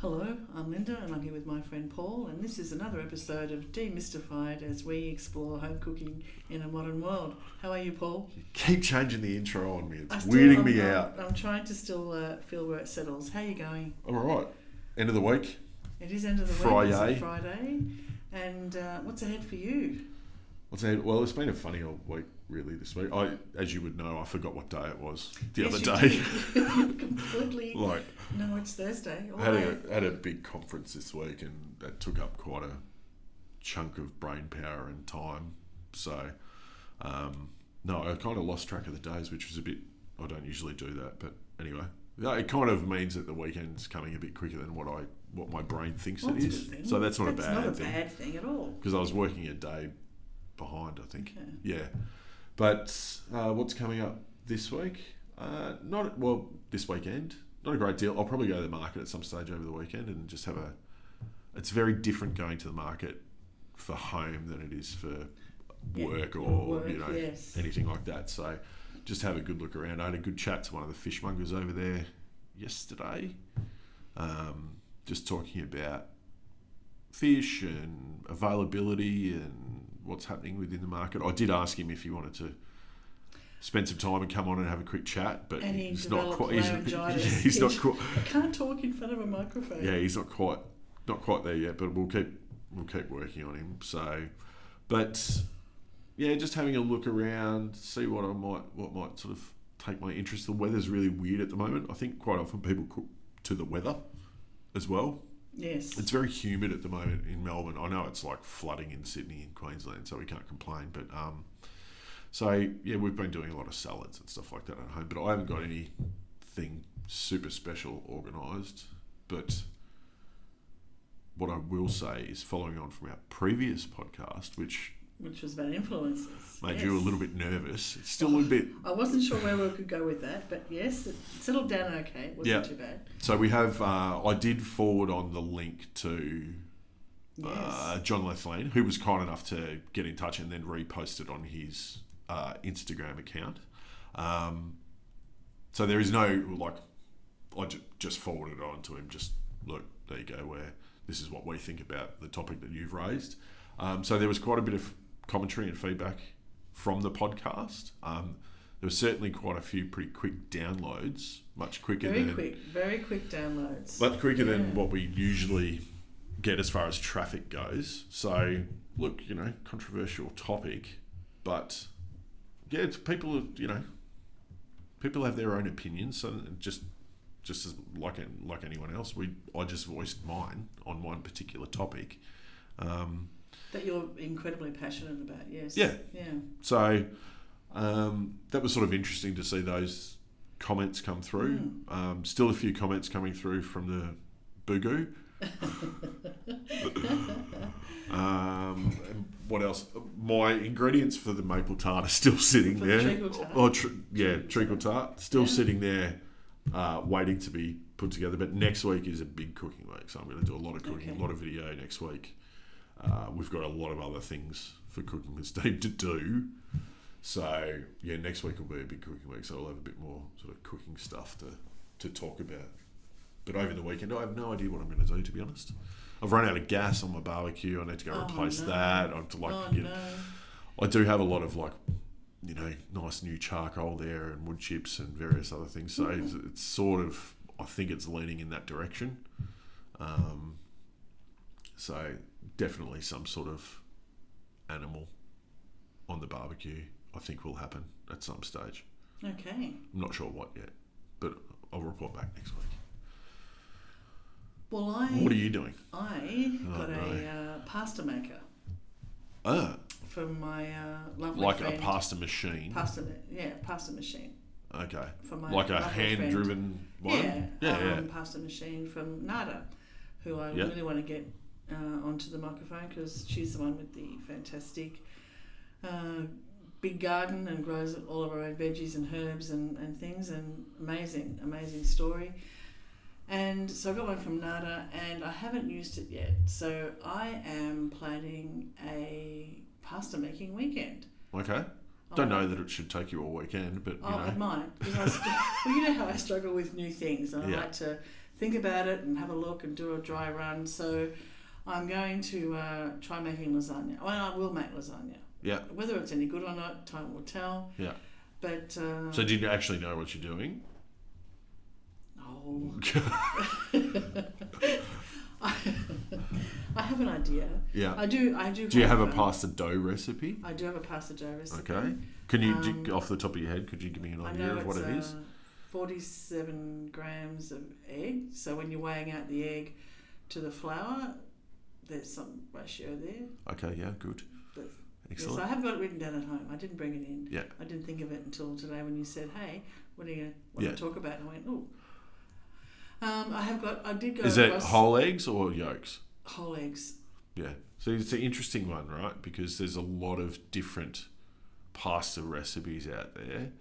Hello, I'm Linda and I'm here with my friend Paul, and this is another episode of Demystified as we explore home cooking in a modern world. How are you, Paul? You keep changing the intro on me. It's weirding me out. I'm trying to still feel where it settles. How are you going? I'm alright. End of the week. It is end of the Friday. week. It's Friday. And what's ahead for you? Well, it's been a funny old week, really, this week. As you would know, I forgot what day it was the Yes, other day. You completely... Like, no, it's Thursday. I had a big conference this week, and that took up quite a chunk of brain power and time. So, no, I kind of lost track of the days, which was a bit... I don't usually do that, but anyway. It kind of means that the weekend's coming a bit quicker than what my brain thinks it is. So that's not a bad thing. That's not a bad thing at all. Because I was working a day behind, I think. Okay. Yeah. But what's coming up this week? This weekend. Not a great deal. I'll probably go to the market at some stage over the weekend and just have it's very different going to the market for home than it is for work or yes. anything like that. So just have a good look around. I had a good chat to one of the fishmongers over there yesterday, just talking about fish and availability and what's happening within the market. I did ask him if he wanted to spend some time and come on and have a quick chat, but he's not quite. He's not quite. I can't talk in front of a microphone. Yeah, he's not quite there yet. But we'll keep working on him. So, but yeah, just having a look around, see what might sort of take my interest. The weather's really weird at the moment. I think quite often people cook to the weather as well. Yes. It's very humid at the moment in Melbourne. I know it's like flooding in Sydney and Queensland, so we can't complain. But so yeah, we've been doing a lot of salads and stuff like that at home. But I haven't got anything super special organised. But what I will say is, following on from our previous podcast, which was about influences, made you a little bit nervous. It's still a bit... I wasn't sure where we could go with that, but yes, it settled down okay. It wasn't too bad. So we have... I did forward on the link to John Lethlean, who was kind enough to get in touch and then repost it on his Instagram account. So there is no... I just forwarded it on to him. Just, look, there you go, where this is what we think about the topic that you've raised. So there was quite a bit of commentary and feedback from the podcast. There were certainly quite a few pretty quick downloads, much quicker very quick downloads. Much quicker than what we usually get as far as traffic goes. So, look, controversial topic, but yeah, it's people have their own opinions, so just as like anyone else, I just voiced mine on one particular topic. That you're incredibly passionate about, yes. Yeah. So that was sort of interesting to see those comments come through. Still a few comments coming through from the Boogoo. And what else? My ingredients for the maple tart are still sitting there. Treacle tart. Still sitting there, waiting to be put together. But next week is a big cooking week, so I'm going to do a lot of cooking, a lot of video next week. We've got a lot of other things for Cooking with Steve to do. So, yeah, next week will be a big cooking week, so we'll have a bit more sort of cooking stuff to talk about. But over the weekend, I have no idea what I'm going to do, to be honest. I've run out of gas on my barbecue. I need to go replace that. I do have a lot of, nice new charcoal there and wood chips and various other things. So it's sort of, I think it's leaning in that direction. So definitely some sort of animal on the barbecue, I think, will happen at some stage. Okay. I'm not sure what yet, but I'll report back next week. Well, what are you doing? I got a pasta maker. From my lovely friend. Like a pasta machine? Pasta machine. Okay. From my like a hand-driven one? Yeah. Pasta machine from Nada, who I really want to get onto the microphone, because she's the one with the fantastic big garden and grows all of her own veggies and herbs and things, and amazing story. And so I got one from Nada, and I haven't used it yet. So I am planning a pasta making weekend. Okay. Don't know that it should take you all weekend, but it might. Because you know how I struggle with new things, and I like to think about it and have a look and do a dry run. So I'm going to try making lasagna. Well, I will make lasagna. Yeah. Whether it's any good or not, time will tell. Yeah. But so do you actually know what you're doing? Oh. I have an idea. Yeah. I do. Do you have a pasta dough recipe? I do have a pasta dough recipe. Okay. Can you, off the top of your head, could you give me an idea of what it is? 47 grams of egg. So when you're weighing out the egg to the flour, there's some ratio there. Okay. Yeah. Good. Excellent. Yes, I have got it written down at home. I didn't bring it in. Yeah. I didn't think of it until today when you said, "Hey, what are you want to talk about?" And I went, "Oh." I did go. Is it whole eggs or yolks? Whole eggs. Yeah. So it's an interesting one, right? Because there's a lot of different pasta recipes out there.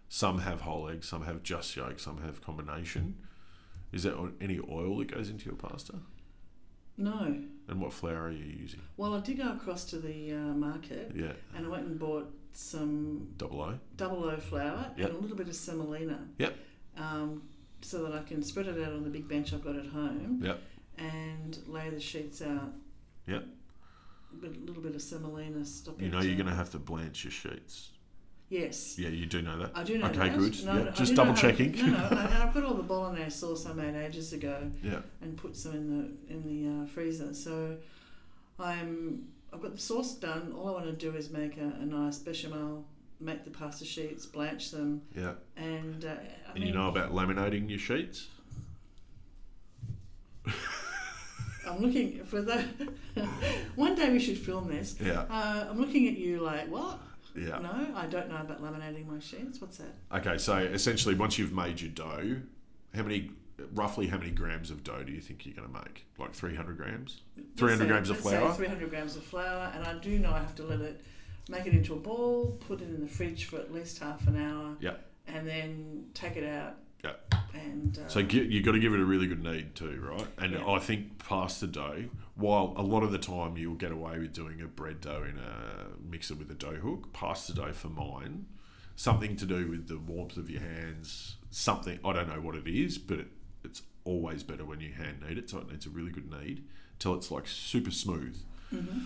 Some have whole eggs, some have just yolks, some have combination. Is there any oil that goes into your pasta? No. And what flour are you using? Well, I did go across to the market. Yeah. And I went and bought some double O flour and a little bit of semolina. Yep. So that I can spread it out on the big bench I've got at home. Yep. And lay the sheets out. Yep. A little bit of semolina. You're going to have to blanch your sheets. Yes. Yeah, you do know that. I do know that. Okay, good. No, yeah, just double checking. And I've got all the bolognese sauce I made ages ago. Yeah. And put some in the freezer. So I've got the sauce done. All I want to do is make a nice bechamel. Make the pasta sheets, blanch them. Yeah. And you know about laminating your sheets? I'm looking for the. One day we should film this. Yeah. I'm looking at you like, what? Yeah. No, I don't know about laminating my sheets. What's that? Okay, so essentially, once you've made your dough, roughly how many grams of dough do you think you're going to make? Like 300 grams? 300 grams of flour? Say 300 grams of flour, and I do know I have to make it into a ball, put it in the fridge for at least half an hour. Yeah. And then take it out. Yeah. And so you've got to give it a really good knead too, right? And I think pasta dough, while a lot of the time you'll get away with doing a bread dough in a mixer with a dough hook, pasta dough for mine, something to do with the warmth of your hands, something, I don't know what it is, but it's always better when you hand knead it, so it needs a really good knead till it's like super smooth. Mm-hmm.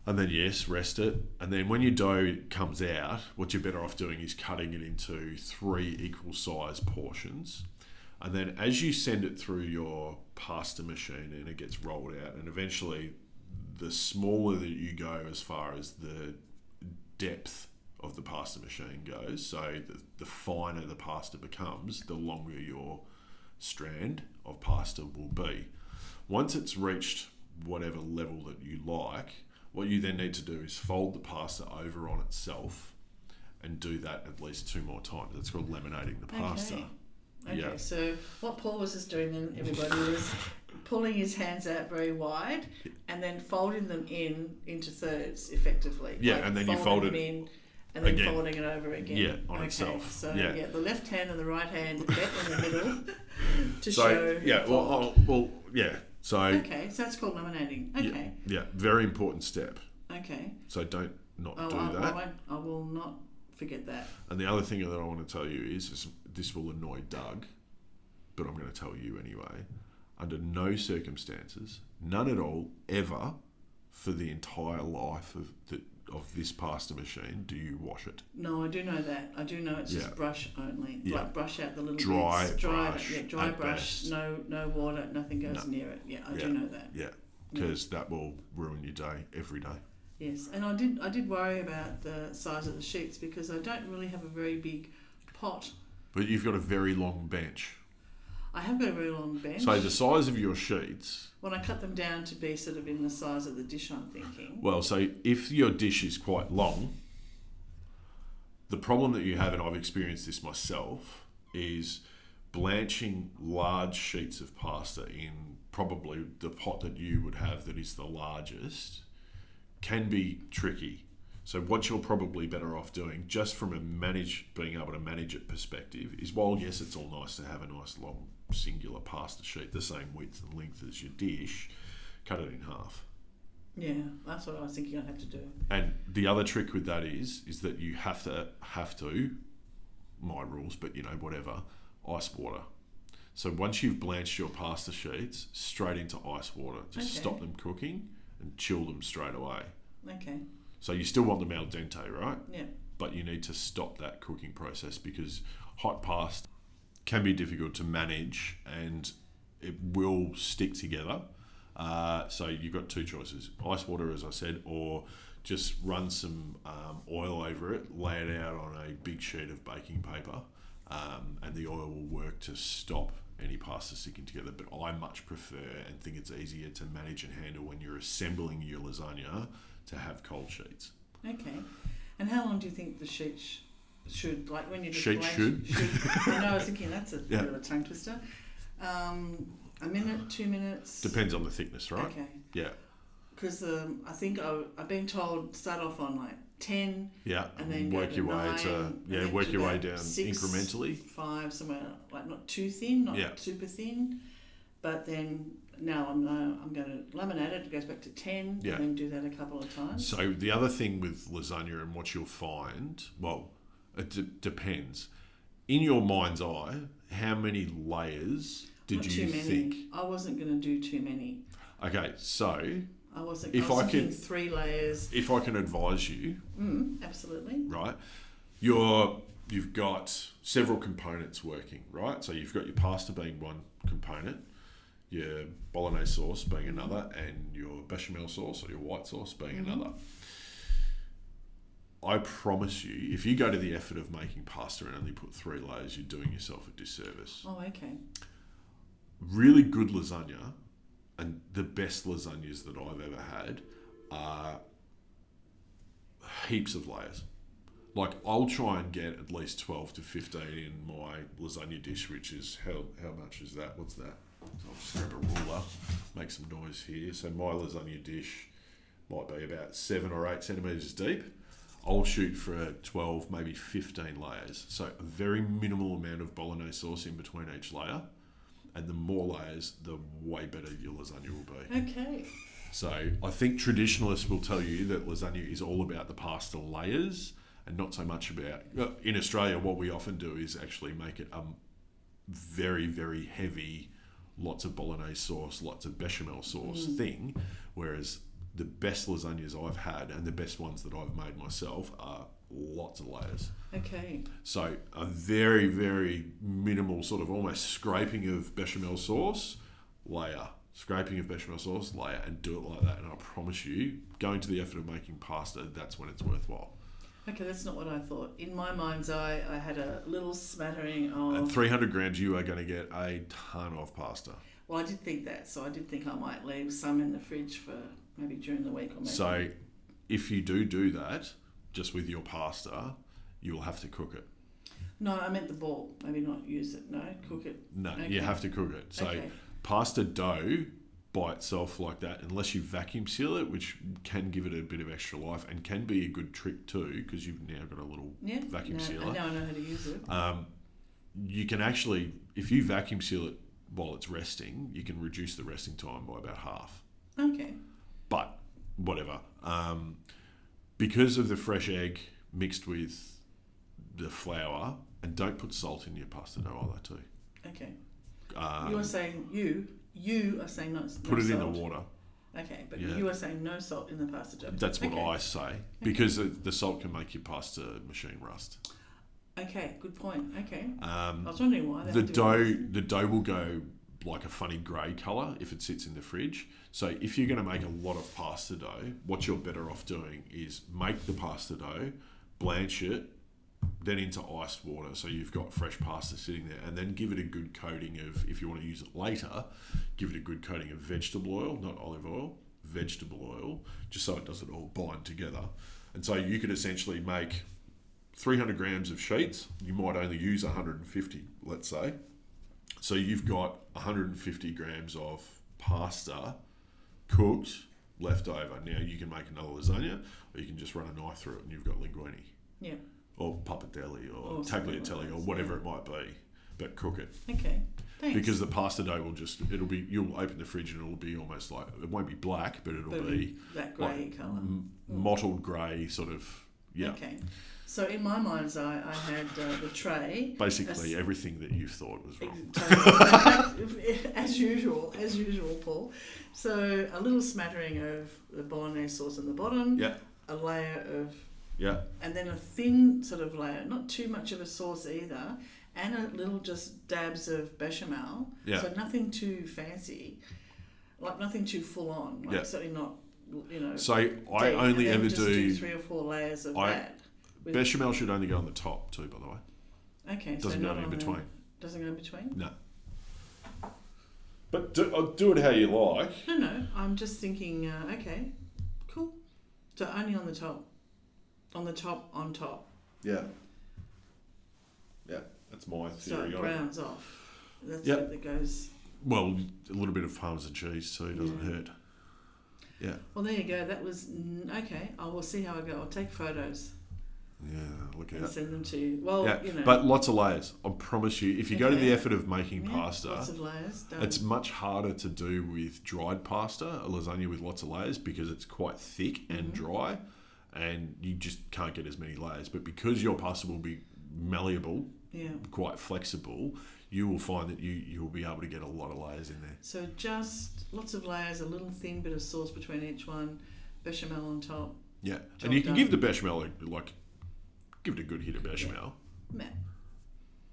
And then, rest it. And then when your dough comes out, what you're better off doing is cutting it into 3 equal size portions. And then as you send it through your pasta machine and it gets rolled out, and eventually the smaller that you go as far as the depth of the pasta machine goes, so the finer the pasta becomes, the longer your strand of pasta will be. Once it's reached whatever level that you like, what you then need to do is fold the pasta over on itself and do that at least 2 more times. That's called laminating the pasta. Okay, yeah. So what Paul was just doing then, everybody, was pulling his hands out very wide and then folding them into thirds, effectively. Yeah, and then you fold it in and then again. Folding it over again. Yeah, on itself. So the left hand and the right hand met in the middle to so, show. Yeah, So okay, so that's called laminating. Okay. Yeah, very important step. Okay. So don't do that. I will not forget that. And the other thing that I want to tell you is this will annoy Doug, but I'm going to tell you anyway. Under no circumstances, none at all, ever, for the entire life of this pasta machine, do you wash it. No, I do know that. I do know it's just brush only. Yeah. Like brush out the little dry bits. brush. Yeah, dry brush. No water. Nothing goes near it. Yeah, I do know that. Yeah, because that will ruin your day every day. Yes, and I did worry about the size of the sheets because I don't really have a very big pot. But you've got a very long bench. I have got a very long bench. So the size of your sheets... When I cut them down to be sort of in the size of the dish, I'm thinking. Well, so if your dish is quite long, the problem that you have, and I've experienced this myself, is blanching large sheets of pasta in probably the pot that you would have that is the largest can be tricky. So what you're probably better off doing, just from being able to manage it perspective, is while yes, it's all nice to have a nice long singular pasta sheet, the same width and length as your dish, cut it in half. Yeah, that's what I was thinking I'd have to do. And the other trick with that is that you have to, my rules, but whatever, ice water. So once you've blanched your pasta sheets, straight into ice water to stop them cooking and chill them straight away. Okay. So you still want them al dente, right? Yeah. But you need to stop that cooking process because hot pasta can be difficult to manage and it will stick together. So you've got two choices: ice water, as I said, or just run some oil over it, lay it out on a big sheet of baking paper, and the oil will work to stop any pasta sticking together. But I much prefer and think it's easier to manage and handle when you're assembling your lasagna to have cold sheets. Okay. And how long do you think the sheets should, like when you just sheet should? I know, I was thinking that's a bit of a tongue twister. A minute, 2 minutes? Depends on the thickness, right? Okay. Yeah. Because I think I've been told start off on like 10. Yeah. And then work go your to way 9, work your way down 6, incrementally. 5, somewhere like not too thin, not super thin. But then now I'm going to laminate it. It goes back to 10 and then do that a couple of times. So the other thing with lasagna and what you'll find, well, it depends. In your mind's eye, how many layers did you think? I wasn't going to do too many. Okay, so I was thinking 3 layers. If I can advise you, absolutely. Right, you've got several components working, right? So you've got your pasta being one component, your bolognese sauce being another, and your bechamel sauce or your white sauce being another. I promise you, if you go to the effort of making pasta and only put 3 layers, you're doing yourself a disservice. Oh, okay. Really good lasagna, and the best lasagnas that I've ever had, are heaps of layers. Like, I'll try and get at least 12 to 15 in my lasagna dish, which is, how much is that? What's that? So I'll just grab a ruler, make some noise here. So my lasagna dish might be about 7 or 8 centimetres deep. I'll shoot for 12, maybe 15 layers. So a very minimal amount of bolognese sauce in between each layer. And the more layers, the way better your lasagna will be. Okay. So I think traditionalists will tell you that lasagna is all about the pasta layers and not so much about... In Australia, what we often do is actually make it a very, very heavy, lots of bolognese sauce, lots of bechamel sauce thing, whereas the best lasagnas I've had and the best ones that I've made myself are lots of layers. Okay. So a very, very minimal sort of almost scraping of bechamel sauce, layer. Scraping of bechamel sauce, layer, and do it like that. And I promise you, going to the effort of making pasta, that's when it's worthwhile. Okay, that's not what I thought. In my mind's eye, I had a little smattering of... At 300 grams, you are going to get a ton of pasta. Well, I did think that. So I did think I might leave some in the fridge for maybe during the week or maybe... So if you do that, just with your pasta, you will have to cook it. No, I meant the ball. Maybe not use it. No, cook it. No, you have to cook it. So pasta dough by itself like that, unless you vacuum seal it, which can give it a bit of extra life and can be a good trick too, because you've now got a little vacuum sealer. Now I know how to use it. You can actually, if you vacuum seal it while it's resting, you can reduce the resting time by about half. Okay. But whatever. Because of the fresh egg mixed with the flour, and don't put salt in your pasta dough either too. Okay. You are saying you are saying no salt. Put it in the water. Okay, but you are saying no salt in the pasta dough. That's what I say, because the salt can make your pasta machine rust. Okay, good point. Okay. I was wondering why. The dough will go like a funny grey colour if it sits in the fridge. So if you're going to make a lot of pasta dough, what you're better off doing is make the pasta dough, blanch it, then into iced water, so you've got fresh pasta sitting there, and then give it a good coating of, if you want to use it later, give it a good coating of vegetable oil, not olive oil, vegetable oil, just so it doesn't all bind together. And so you could essentially make 300 grams of sheets. You might only use 150, let's say. So you've got 150 grams of pasta cooked left over. Now you can make another lasagna, or you can just run a knife through it and you've got linguine. Yeah. Or pappardelle or tagliatelle or whatever it might be, but cook it. Okay, thanks. Because the pasta dough will you'll open the fridge and it'll be almost like, it won't be black, but it'll be that grey colour. Mottled grey sort of Yeah. Okay. So in my mind's eye, I had the tray. Basically, everything that you thought was wrong. As usual, Paul. So a little smattering of the bolognese sauce on the bottom. Yeah. A layer of. Yeah. And then a thin sort of layer, not too much of a sauce either, and a little just dabs of bechamel. Yeah. So nothing too fancy, like nothing too full on. Like certainly not, So I only ever do 3 or 4 layers of that. Bechamel should only go on the top too, by the way. Okay. Doesn't go in between. Doesn't go in between? No. But do it how you like. No. I'm just thinking, okay, cool. So only on the top. On top. Yeah. Yeah, that's my theory. So it browns off. That's it that goes... Well, a little bit of Parmesan cheese too doesn't hurt. Yeah. Well, there you go. That was... Okay, I will see how I go. I'll take photos. Yeah, look out. And send them to you. Well, But lots of layers. I promise you, if you go to the effort of making pasta, lots of layers, done. It's much harder to do with dried pasta, a lasagna with lots of layers, because it's quite thick and dry, and you just can't get as many layers. But because your pasta will be malleable, quite flexible, you will find that you will be able to get a lot of layers in there. So just lots of layers, a little thin bit of sauce between each one, bechamel on top. Yeah, and you can give the bechamel give it a good hit of bechamel. Yeah.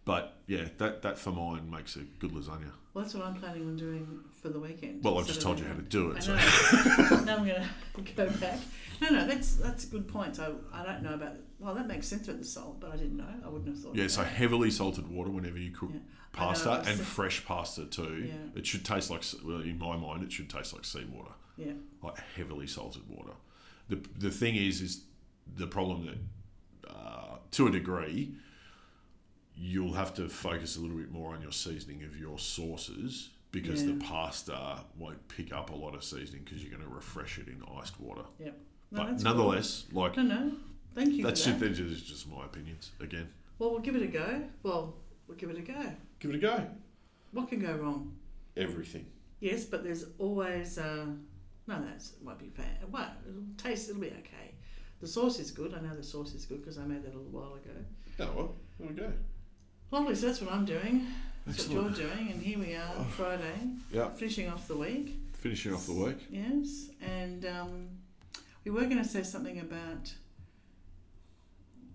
But yeah, that for mine makes a good lasagna. Well, that's what I'm planning on doing for the weekend. Well, I've just told you how to do it. I know. So. Now I'm going to go back. No, that's a good point. I don't know about... Well, that makes sense about the salt, but I didn't know. I wouldn't have thought of that. So heavily salted water whenever you cook pasta, and fresh pasta too. Yeah. It should taste like, well, in my mind, it should taste like seawater. Yeah. Like heavily salted water. The thing is the problem that, to a degree, you'll have to focus a little bit more on your seasoning of your sauces, because the pasta won't pick up a lot of seasoning because you're going to refresh it in iced water. Yep. No, but nonetheless, cool. No, thank you that's for that. That's just my opinions, again. Well, we'll give it a go. We'll give it a go. Give it a go. What can go wrong? Everything. Yes, but there's always... no, that won't be bad. Well, it'll be okay. The sauce is good. I know the sauce is good because I made that a little while ago. Oh, well, there we go. Lovely, so that's what I'm doing. That's Excellent. what you're doing, and here we are, Friday. Yeah. Finishing off the week. Finishing off the week. Yes, and we were going to say something about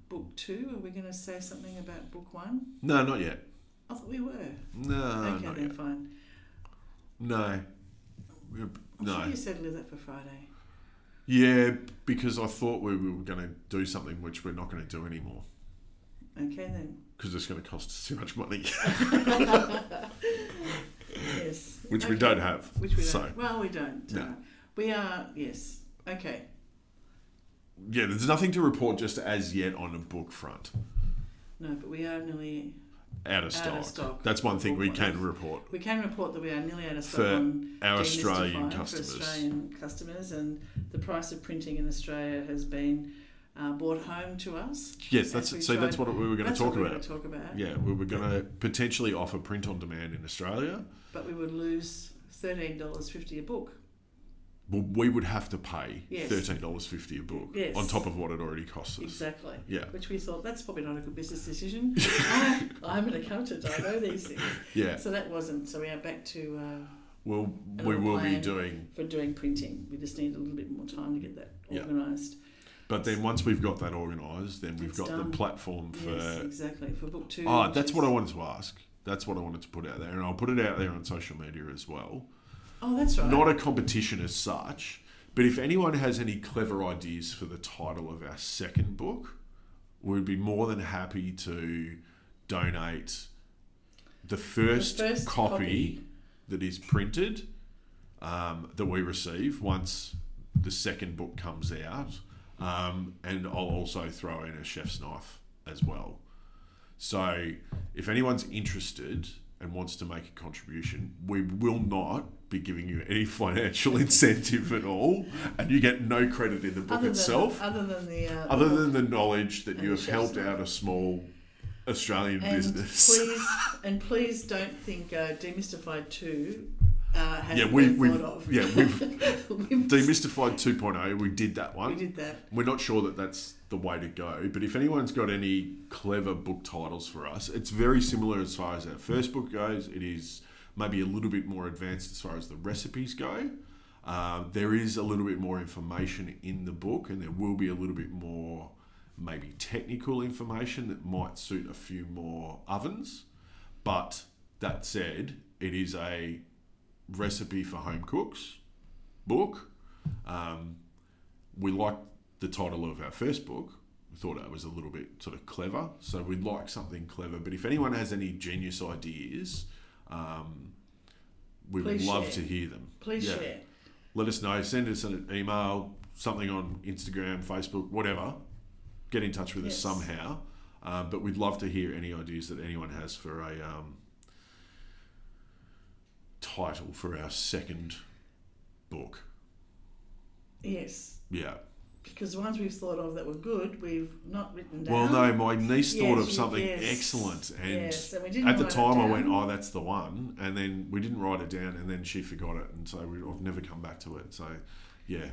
book 2. Are we going to say something about book 1? No, not yet. I thought we were. No, okay, not then yet. fine. No. I'm sure you said leave that for Friday. Yeah, because I thought we were going to do something which we're not going to do anymore. Okay, then. Because it's going to cost us too much money. Yes. Which we don't have. Which we don't. So, well, we don't. No. We are, yes. Okay. Yeah, there's nothing to report just as yet on the book front. No, but we are nearly... Out of stock. That's one thing we can report. We can report that we are nearly out of stock for on our Australian customers. For Australian customers, and the price of printing in Australia has been brought home to us. Yes, that's what we were going to talk about. Yeah, we were going to potentially offer print on demand in Australia, but we would lose $13.50 a book. Well, we would have to pay $13.50 a book on top of what it already costs us. Exactly. Yeah. Which we thought, that's probably not a good business decision. I'm an accountant, I know these things. Yeah. So that wasn't. So we are back to... we will be doing... For doing printing. We just need a little bit more time to get that organised. But then once we've got that organised, then we've got the platform for... Yes, exactly. For book 2. Oh, that's what I wanted to ask. That's what I wanted to put out there. And I'll put it out there on social media as well. Oh, that's right. Not a competition as such, but if anyone has any clever ideas for the title of our second book, we'd be more than happy to donate the first copy that is printed that we receive once the second book comes out, and I'll also throw in a chef's knife as well. So if anyone's interested and wants to make a contribution, we will not be giving you any financial incentive at all, and you get no credit in the book itself. Other than the knowledge that you have helped out a small Australian business. Please don't think Demystified 2 hasn't been thought of. Yeah, we've Demystified 2.0. We did that one. We did that. We're not sure that that's the way to go, but if anyone's got any clever book titles for us, it's very similar as far as our first book goes. It is maybe a little bit more advanced as far as the recipes go. There is a little bit more information in the book, and there will be a little bit more maybe technical information that might suit a few more ovens. But that said, it is a recipe for home cooks book. We liked the title of our first book. We thought it was a little bit sort of clever, so we'd like something clever. But if anyone has any genius ideas, we would love to hear them. Please share. Let us know. Send us an email, something on Instagram, Facebook, whatever. Get in touch with us somehow. But we'd love to hear any ideas that anyone has for a title for our second book. Yes. Yeah. Because the ones we've thought of that were good, we've not written down. Well, no, my niece thought of something excellent, and we didn't at the time I went, "Oh, that's the one," and then we didn't write it down, and then she forgot it, and so I've never come back to it. So, yeah,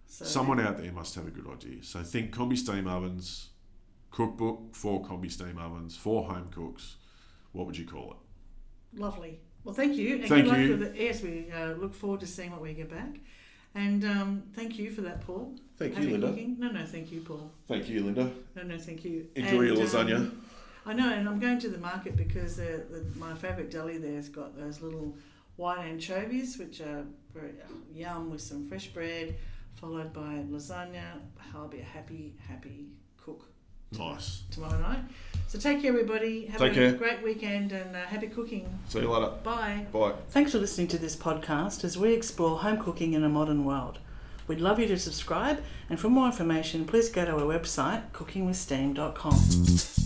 someone out there must have a good idea. So think combi steam ovens, cookbook for combi steam ovens for home cooks. What would you call it? Lovely. Well, thank you. And thank good you. luck with it. Yes, we look forward to seeing what we get back. And thank you for that, Paul. Thank you, Linda. Cooking. No, thank you, Paul. Thank you, Linda. No, thank you. Enjoy your lasagna. I know, and I'm going to the market because my favourite deli there's got those little white anchovies, which are very yum with some fresh bread, followed by lasagna. I'll be a happy cook. Nice. Tomorrow night. So take care, everybody. Have a great weekend and happy cooking. See you later. Bye. Bye. Thanks for listening to this podcast as we explore home cooking in a modern world. We'd love you to subscribe, and for more information, please go to our website, cookingwithsteam.com.